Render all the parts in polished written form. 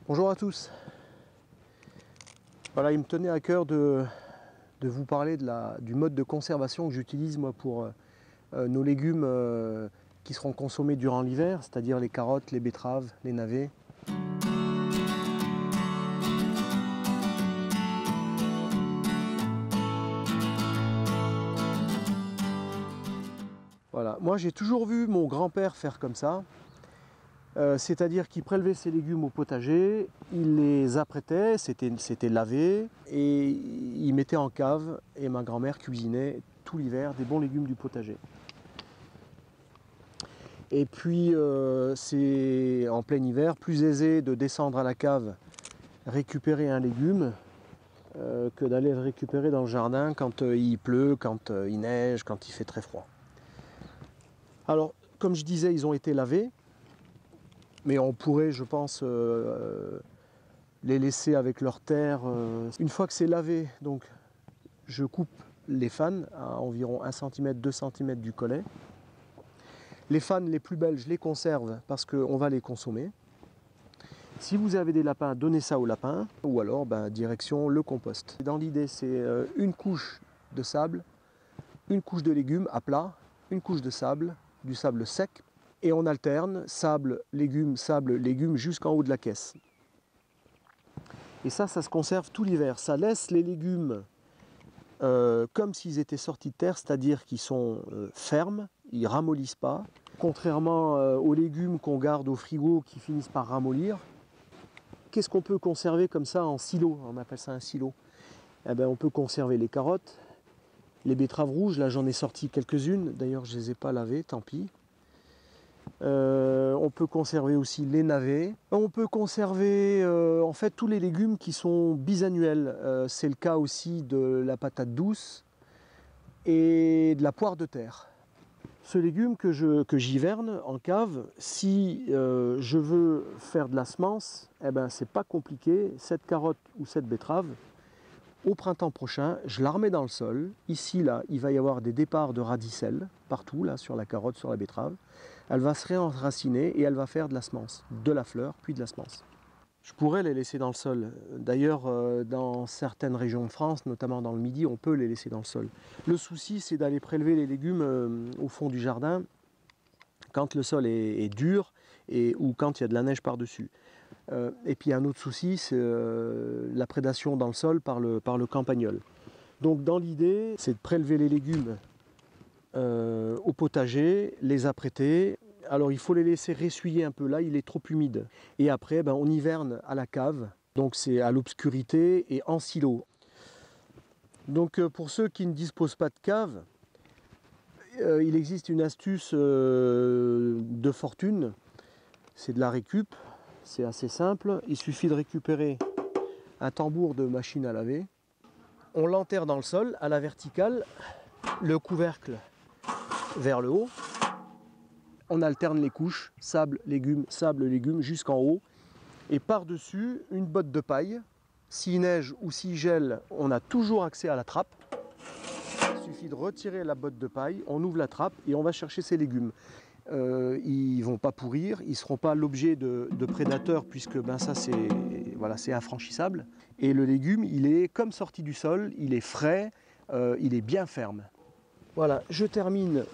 Bonjour à tous. Voilà, il me tenait à cœur de vous parler du mode de conservation que j'utilise moi pour nos légumes qui seront consommés durant l'hiver, c'est-à-dire les carottes, les betteraves, les navets. Voilà, moi j'ai toujours vu mon grand-père faire comme ça. C'est-à-dire qu'il prélevait ses légumes au potager, il les apprêtait, c'était lavé, et il mettait en cave, et ma grand-mère cuisinait tout l'hiver des bons légumes du potager. Et puis c'est en plein hiver plus aisé de descendre à la cave récupérer un légume que d'aller le récupérer dans le jardin quand il pleut, quand il neige, quand il fait très froid. Alors, comme je disais, ils ont été lavés. Mais on pourrait, je pense, les laisser avec leur terre. Une fois que c'est lavé, donc, je coupe les fanes à environ 1 cm, 2 cm du collet. Les fanes les plus belles, je les conserve parce qu'on va les consommer. Si vous avez des lapins, donnez ça aux lapins, ou alors direction le compost. Dans l'idée, c'est une couche de sable, une couche de légumes à plat, une couche de sable, du sable sec, et on alterne sable, légumes, jusqu'en haut de la caisse. Et ça se conserve tout l'hiver. Ça laisse les légumes comme s'ils étaient sortis de terre, c'est-à-dire qu'ils sont fermes, ils ne ramollissent pas. Contrairement aux légumes qu'on garde au frigo qui finissent par ramollir. Qu'est-ce qu'on peut conserver comme ça en silo? On appelle ça un silo. Eh bien, on peut conserver les carottes, les betteraves rouges. Là, j'en ai sorti quelques-unes. D'ailleurs, je ne les ai pas lavées, tant pis. On peut conserver aussi les navets. On peut conserver en fait tous les légumes qui sont bisannuels. C'est le cas aussi de la patate douce et de la poire de terre. Ce légume que j'hiverne en cave, si je veux faire de la semence, eh ben, c'est pas compliqué. Cette carotte ou cette betterave, au printemps prochain, je la remets dans le sol. Ici, là, il va y avoir des départs de radicelles partout, là, sur la carotte, sur la betterave. Elle va se réenraciner et elle va faire de la semence, de la fleur, puis de la semence. Je pourrais les laisser dans le sol. D'ailleurs, dans certaines régions de France, notamment dans le Midi, on peut les laisser dans le sol. Le souci, c'est d'aller prélever les légumes au fond du jardin quand le sol est dur ou quand il y a de la neige par-dessus. Et puis un autre souci, c'est la prédation dans le sol par le campagnol. Donc dans l'idée, c'est de prélever les légumes au potager, les apprêter. Alors il faut les laisser ressuyer un peu, là il est trop humide. Et après on hiverne à la cave, donc c'est à l'obscurité et en silo. Donc pour ceux qui ne disposent pas de cave, il existe une astuce de fortune, c'est de la récup. C'est assez simple, il suffit de récupérer un tambour de machine à laver. On l'enterre dans le sol à la verticale, le couvercle vers le haut. On alterne les couches, sable, légumes, jusqu'en haut. Et par-dessus, une botte de paille. S'il neige ou s'il gèle, on a toujours accès à la trappe. Il suffit de retirer la botte de paille, on ouvre la trappe et on va chercher ses légumes. Ils ne vont pas pourrir, ils ne seront pas l'objet de prédateurs puisque ça c'est infranchissable. Et le légume, il est comme sorti du sol, il est frais, il est bien ferme. Voilà, je termine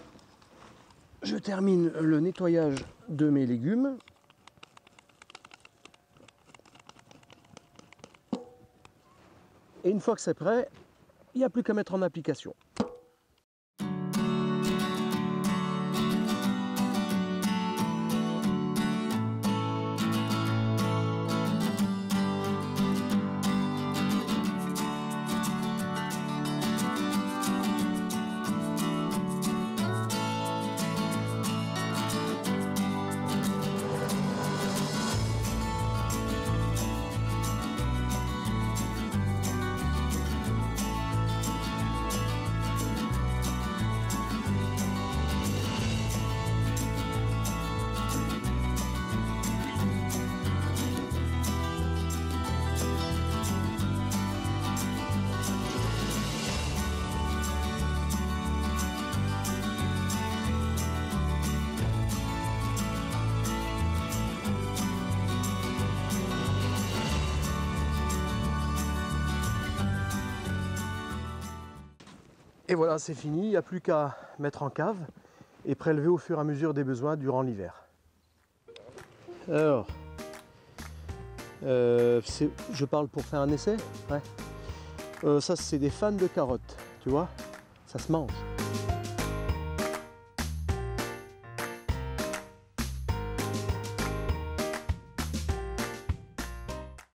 le nettoyage de mes légumes. Et une fois que c'est prêt, il n'y a plus qu'à mettre en application. Et voilà, c'est fini, il n'y a plus qu'à mettre en cave et prélever au fur et à mesure des besoins durant l'hiver. Alors, je parle pour faire un essai, ouais. Ça c'est des fans de carottes, tu vois, ça se mange.